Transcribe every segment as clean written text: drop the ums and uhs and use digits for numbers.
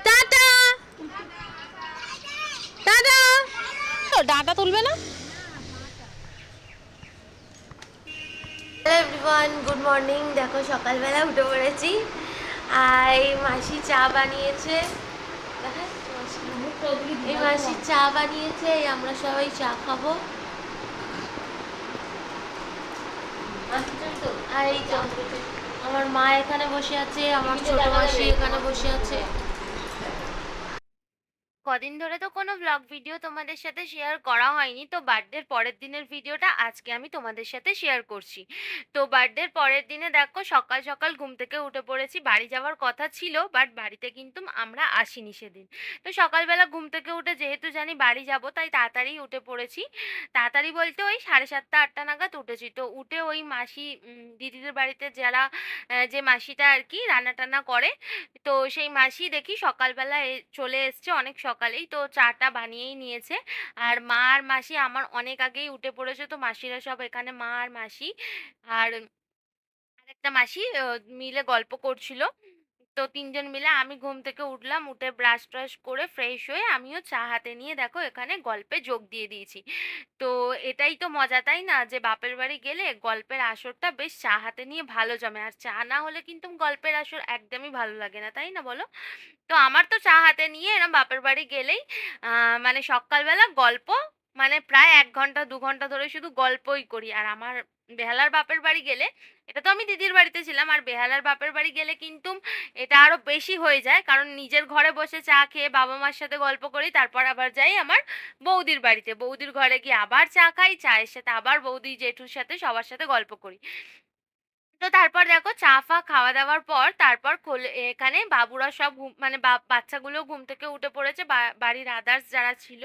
Tata tata. ডাঁটা তুলবে না? Hello everyone, good morning. দেখো সকালবেলা উঠে পড়েছি আর এই মাসি চা বানিয়েছে। এই মাসি চা বানিয়েছে, এই আমরা সবাই চা খাবো। আর এই তো আমার মা এখানে বসে আছে, আমার ছোট মাসি এখানে বসে আছে। কদিন ধরে তো কোনো ব্লগ ভিডিও তোমাদের সাথে শেয়ার করা হয়নি, তো বার্থডের পরের দিনের ভিডিওটা আজকে আমি তোমাদের সাথে শেয়ার করছি। তো বার্থডের পরের দিনে দেখো সকাল সকাল ঘুম থেকে উঠে পড়েছি। বাড়ি যাওয়ার কথা ছিল, বাট বাড়িতে কিন্তু আমরা আসিনি সেদিন। তো সকালবেলা ঘুম থেকে উঠে যেহেতু জানি বাড়ি যাব, তাই তাড়াতাড়ি উঠে পড়েছি। তাড়াতাড়ি বলতে ওই 7:30 8টা নাগাদ উঠেছি। তো উঠে ওই মাসি দিদিদের বাড়িতে যারা যে মাসিটা আর কি রান্না টান্না করে, তো সেই মাসি দেখি সকালবেলা চলে এসছে অনেক সকালেই, তো চাটা বানিয়েই নিয়েছে। আর মা আর মাসি আমার অনেক আগেই উঠে পড়েছে, তো মাসিরা সব এখানে, মা আর মাসি আর আরেকটা মাসি মিলে গল্প করছিল। তো তিনজন মিলে আমি ঘুম থেকে উঠলাম, উঠে ব্রাশ ট্রাশ করে ফ্রেশ হয়ে আমিও চা হাতে নিয়ে দেখো এখানে গল্পে যোগ দিয়ে দিয়েছি। তো এটাই তো মজা, তাই না, যে বাপের বাড়ি গেলে গল্পের আসরটা বেশ চা হাতে নিয়ে ভালো জমে। আর চা না হলে কিন্তু গল্পের আসর একদমই ভালো লাগে না, তাই না বলো? তো আমার তো চা হাতে নিয়ে এরম বাপের বাড়ি গেলেই মানে সকালবেলা গল্প, মানে প্রায় 1 ঘন্টা 2 ঘন্টা ধরে শুধু গল্পই করি। আর আমার বেহালার বাপের বাড়ি গেলে, এটা তো আমি দিদির বাড়িতে ছিলাম, আর বেহালার বাপের বাড়ি গেলে কিন্তু এটা আরো বেশি হয়ে যায়, কারণ নিজের ঘরে বসে চা খেয়ে বাবা মার সাথে গল্প করি, তারপর আবার যাই আমার বৌদির বাড়িতে, বৌদির ঘরে গিয়ে আবার চা খাই, চায়ের সাথে আবার বৌদি জেঠুর সাথে সবার সাথে গল্প করি। তো তারপর দেখো চা ফা খাওয়া দাওয়ার পর তারপর এখানে বাবুরা সব মানে বাচ্চাগুলো ঘুম থেকে উঠে পড়েছে, বাড়ির আদার্স যারা ছিল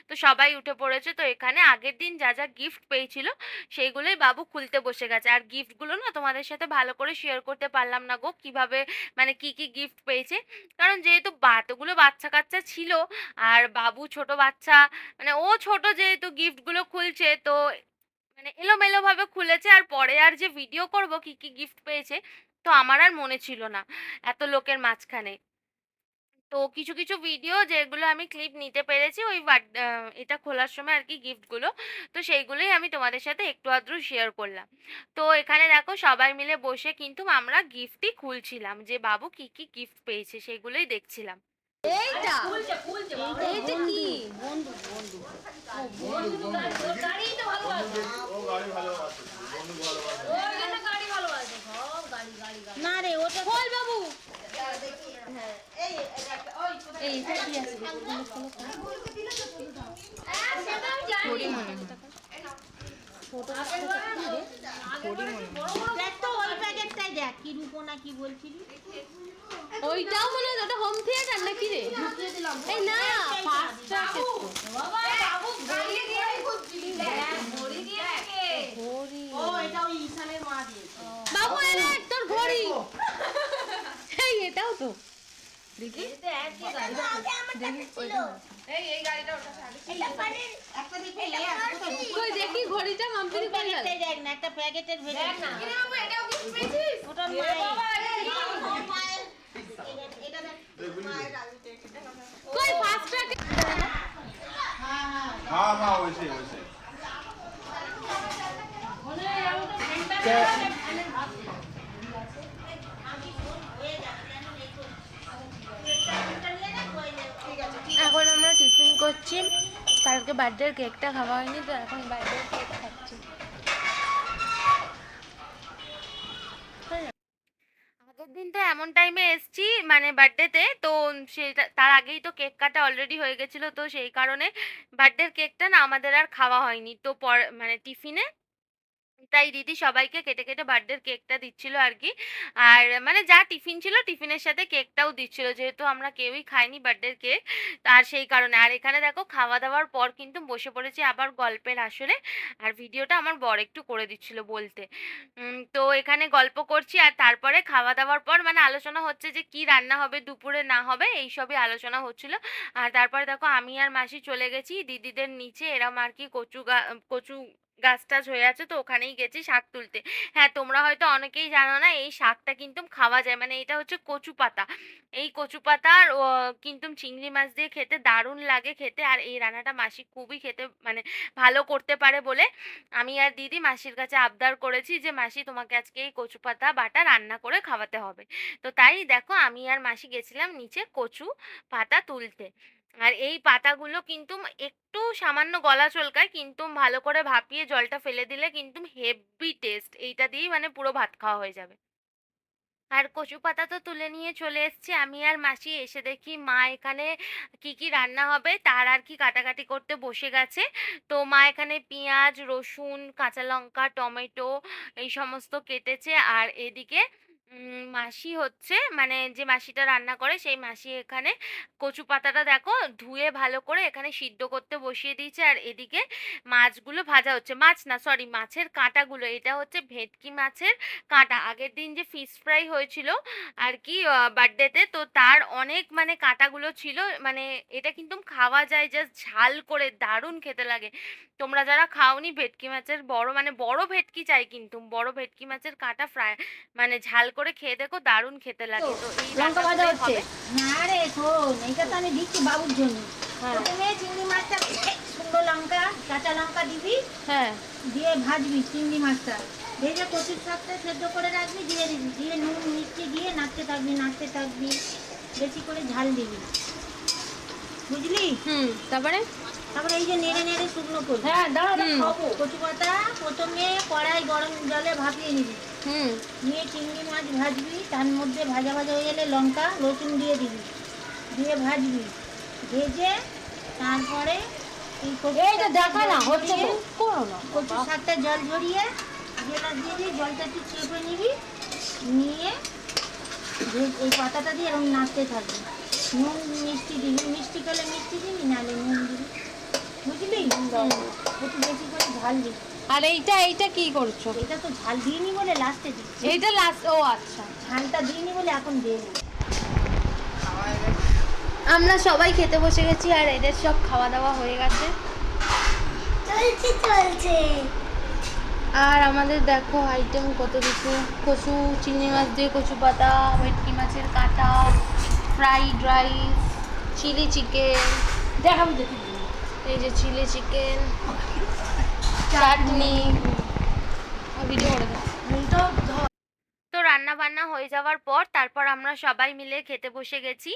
তো সবাই উঠে পড়েছে। তো এখানে আগের দিন যা যা গিফট পেয়েছিল সেইগুলোই বাবু খুলতে বসে গেছে। আর গিফটগুলো না তোমাদের সাথে ভালো করে শেয়ার করতে পারলাম না গো, কিভাবে মানে কি কি গিফট পেয়েছে, কারণ যেহেতু এতগুলো বাচ্চা কাচ্চা ছিল আর বাবু ছোট বাচ্চা, মানে ও ছোট, যেহেতু গিফটগুলো খুলছে তো মানে এলোমেলো ভাবে খুলেছে। আর পরে আর যে ভিডিও করব কি কি গিফট পেয়েছে, তো আমার আর মনে ছিল না এত লোকের মাঝখানে। তো কিছু কিছু ভিডিও যেগুলো আমি ক্লিপ নিতে পেরেছি ওই এটা খোলার সময় আর কি গিফটগুলো, তো সেইগুলোই আমি তোমাদের সাথে একটু আধটু শেয়ার করলাম। তো এখানে দেখো সবাই মিলে বসে কিন্তু আমরা গিফটই খুলছিলাম, যে বাবু কি কি গিফট পেয়েছে সেগুলোই দেখছিলাম। এইটা এইটা কি? বন্ধু বন্ধু না রে, ওটা খোল বাবু। এই কি আছে? দেখ তো ওই প্যাকেটটাই দেখ, কি রূপো না কি বলছিলি। ওইটাও মনে হয় ওটা হোম থিয়েটার নাকি রে? এই না, ফার্স্ট ট্রাক ঘড়ি। ও এটা ওই ঈশানের মা দিয়েছে। বাবু এনে তোর ঘড়ি। এই এটাও তো দেখি কই দেখি ঘড়িটা মাম্পির কই গেল? প্যাকেটটাই দেখ না, একটা প্যাকেটের ভেতর না। ওটার মায়ের এটা দেখ, মায়ের আলুতে। কই ফার্স্ট ট্রাক? हाँ हाँ वैसे वैसे এখন আমরা টিফিন করছি, কালকে বার্থডের কেকটা খাওয়া হয়নি, তো এখন বার্থডের কেক খাচ্ছি। আগের দিন তো এমন টাইমে এসছি মানে বার্থডেতে, তো সেটা তার আগেই তো কেক কাটা অলরেডি হয়ে গেছিলো, তো সেই কারণে বার্থডের কেকটা না আমাদের আর খাওয়া হয়নি। তো মানে টিফিনে তাই দিদি সবাইকে কেটে কেটে বার্থডের কেকটা দিচ্ছিল আর কি। আর মানে যা টিফিন ছিল টিফিনের সাথে কেকটাও দিচ্ছিল, যেহেতু আমরা কেউই খাইনি বার্থডের কেক, আর সেই কারণে। আর এখানে দেখো খাওয়া দাওয়ার পর কিন্তু বসে পড়েছি আবার গল্পের আসরে। আর ভিডিওটা আমার বর একটু করে দিচ্ছিল বলতে। তো এখানে গল্প করছি আর তারপরে খাওয়া দাওয়ার পর মানে আলোচনা হচ্ছে যে কি রান্না হবে দুপুরে না হবে, এইসবই আলোচনা হচ্ছিল। আর তারপরে দেখো আমি আর মাসি চলে গেছি দিদিদের নিচে, এরম আর কি কচু গাছ টাছ হয়ে আছে, তো ওখানেই গেছি শাক তুলতে। হ্যাঁ, তোমরা হয়তো অনেকেই জানো না এই শাকটা কিন্তু খাওয়া যায়, মানে এটা হচ্ছে কচু পাতা। এই কচু পাতার কিন্তু চিংড়ি মাছ দিয়ে খেতে দারুণ লাগে খেতে। আর এই রান্নাটা মাসি খুবই খেতে মানে ভালো করতে পারে বলে আমি আর দিদি মাসির কাছে আবদার করেছি যে মাসি তোমাকে আজকে এই কচু পাতা বাটা রান্না করে খাওয়াতে হবে। তো তাই দেখো আমি আর মাসি গেছিলাম নিচে কচু পাতা তুলতে। আর এই পাতাগুলো কিন্তু একটু সামান্য গলা চলকায়, কিন্তু ভালো করে ভাপিয়ে জলটা ফেলে দিলে কিন্তু হেভি টেস্ট, এইটা দিয়েই মানে পুরো ভাত খাওয়া হয়ে যাবে। আর কচু পাতা তো তুলে নিয়ে চলে এসেছি আমি আর মাসি, এসে দেখি মা এখানে কি কি রান্না হবে তার আর কি কাটাকাটি করতে বসে গেছে। তো মা এখানে পেঁয়াজ, রসুন, কাঁচা লঙ্কা, টমেটো এই সমস্ত কেটেছে। আর এদিকে মাসি হচ্ছে মানে যে মাসিটা রান্না করে সেই মাসি এখানে কচু পাতাটা দেখো ধুয়ে ভালো করে এখানে সিদ্ধ করতে বসিয়ে দিয়েছে। আর এদিকে মাছগুলো ভাজা হচ্ছে, মাছ না সরি মাছের কাঁটাগুলো, এটা হচ্ছে ভেটকি মাছের কাঁটা। আগের দিন যে ফিশ ফ্রাই হয়েছিল আর কি বার্থডেতে, তো তার অনেক মানে কাঁটাগুলো ছিল, মানে এটা কিন্তু খাওয়া যায় জাস্ট ঝাল করে, দারুণ খেতে লাগে। তোমরা যারা খাওনি ভেটকি মাছের বড় মানে বড় ভেটকি চাই, কিন্তু বড় ভেটকি মাছের কাঁটা ফ্রাই মানে ঝাল করে খেয়ে দেখো, দারুণ খেতে লাগে। তো এই লঙ্কা ভাজা রান্নাগুলোই হচ্ছে। হবে। না রে শোন, এইটা তো আমি দিচ্ছি বাবুর জন্য। হ্যাঁ। প্রথমে চিংড়ি মাছটা শুকনো লঙ্কা, কাঁচা লঙ্কা দিবি, হ্যাঁ দিয়ে ভাজবি চিংড়ি মাছটা। ভেজে কচুর শাকটা সেদ্ধ করে রাখবি, দিয়ে দিবি, দিয়ে নুন মিষ্টি দিয়ে নাড়তে থাকবি নাড়তে থাকবি, বেশি করে ঝাল দিবি, বুঝলি? তারপরে তারপরে এই যে নেড়ে নেড়ে শুকনো করবি। হ্যাঁ দাঁড়া খাবো। কচু পাতা প্রথমে কড়াই গরম জলে ভাপিয়ে নিবি, নিয়ে চিংড়ি মাছ ভাজবি, তার মধ্যে ভাজা ভাজা হয়ে গেলে লঙ্কা রসুন দিয়ে দিবি, দিয়ে ভাজবি, ভেজে তারপরে এই এইটা দেখা না হচ্ছে তো, করো না কচু শাকটা জল ঝরিয়ে জেলা দিয়ে দিয়ে জলটা একটু চেপে নিবি, নিয়ে এই পাতাটা দিয়ে এরকম নাড়তে থাকবি। নুন মিষ্টি দিবি, মিষ্টি করলে মিষ্টি দিবি, নাহলে নুন দিবি, বুঝলি? একটু বেশি করে ঝাল দিবি। আর এইটা এইটা কি করছো? এটা তো ঝাল দিইনি বলে লাস্টে দিচ্ছি, এইটা লাস্ট, ও আচ্ছা। ঝালটা দিইনি বলে এখন দিয়ে দিই। আমরা সবাই খেতে বসে গেছি আর এদের সব খাওয়া দাওয়া হয়ে গেছে। চলছে। আর আমাদের দেখো আইটেম কত কিছু, কচু চিংড়ি মাছ দিয়ে কচু পাতা, ভেটকি মাছের কাঁটা, ফ্রাইড রাইস, চিলি চিকেন, দেখাবো দেখি, এই যে চিলি চিকেন, চাটনি, ভিডিও করে দাও। তো রান্না বান্না হয়ে যাওয়ার পর তারপর আমরা সবাই মিলে খেতে বসে গেছি।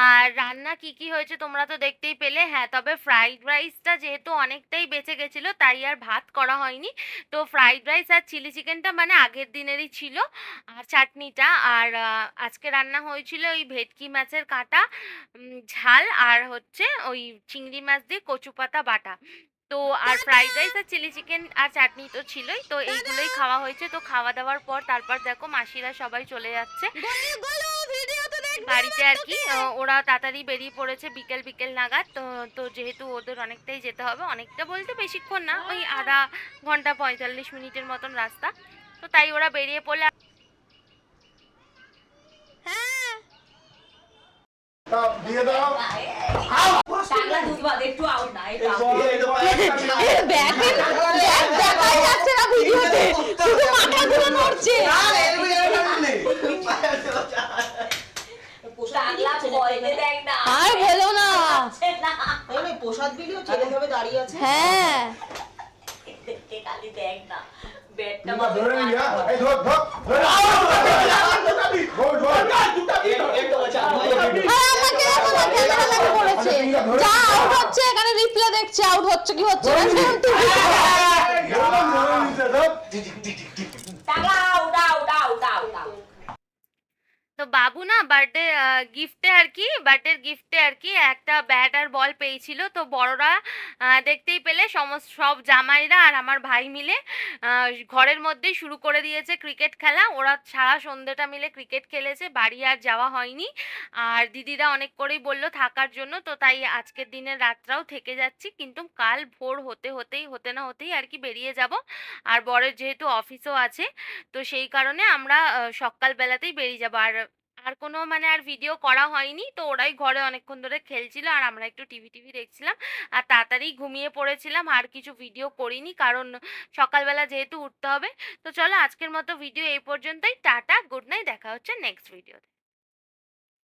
আর রান্না কি কি হয়েছে তোমরা তো দেখতেই পেলে। হ্যাঁ, তবে ফ্রাইড রাইসটা যেহেতু অনেকটাই বেঁচে গেছিলো তাই আর ভাত করা হয়নি। তো ফ্রাইড রাইস আর চিলি চিকেনটা মানে আগের দিনেরই ছিল, আর চাটনিটা। আর আজকে রান্না হয়েছিল ওই ভেটকি মাছের কাঁটা ঝাল, আর হচ্ছে ওই চিংড়ি মাছ দিয়ে কচু পাতা বাটা। তো আর ফ্রাইড রাইস আর চিলি চিকেন আর চাটনি তো ছিলই, তো এইগুলোই খাওয়া হয়েছে। তো খাওয়া দাওয়ার পর তারপর দেখো মাসিরা সবাই চলে যাচ্ছে বাড়িতে আর কি। ওরা তাড়াতাড়ি বেরিয়ে পড়েছে বিকেল বিকেল নাগাদ। তো তো যেহেতু ওদের অনেকটাই যেতে হবে, অনেকটা বলতে বেশিক্ষণ না, ওই আধা ঘন্টা 45 মিনিটের মতন রাস্তা, তো তাই ওরা বেরিয়ে পড়লে। দিয়ে দাও টাকলা দুধ বাদ একটু আউট না এটা দেখাই যাচ্ছে না ভিডিওতে, শুধু মাথাগুলো নড়ছে। টাকলা কইতে দেখ না আর বলো না। এই প্রসাদ বিলিও যেভাবে দাঁড়িয়ে আছে। হ্যাঁ দেখতে খালি দেখ না বেডটা তুমি ধরে নি এই ধর ধর ধর আমাকে এখন ক্যামেরা লাগা করেছে, যা আউট হচ্ছে এখানে রিপ্লে দেখছে, আউট হচ্ছে কি হচ্ছে না টাকলা out out out out out তো বাবু না বার্থডে গিফটে আর কি একটা ব্যাট আর বল পেয়েছিল। তো বড়রা দেখতেই পেলে সব জামাইরা আর আমার ভাই মিলে ঘরের মধ্যেই শুরু করে দিয়েছে ক্রিকেট খেলা। ওরা সারা সন্ধ্যেটা মিলে ক্রিকেট খেলেছে, বাড়ি আর যাওয়া হয়নি। আর দিদিরা অনেক করেই বললো থাকার জন্য, তো তাই আজকের দিনের রাতটাও থেকে যাচ্ছি, কিন্তু কাল ভোর হতে না হতেই আর কি বেরিয়ে যাব। আর বরের যেহেতু অফিসও আছে, তো সেই কারণে আমরা সকালবেলাতেই বেরিয়ে যাবো। আর আর কোনো মানে আর ভিডিও করা হয়নি। তো ওরাই ঘরে অনেকক্ষণ ধরে খেলছিল আর আমরা একটু টিভি দেখছিলাম আর তাড়াতাড়ি ঘুমিয়ে পড়েছিলাম। আর কিছু ভিডিও করিনি কারণ সকালবেলা যেহেতু উঠতে হবে। তো চলো আজকের মতো ভিডিও এই পর্যন্তই। টাটা, গুড নাইট, দেখা হচ্ছে নেক্সট ভিডিওতে।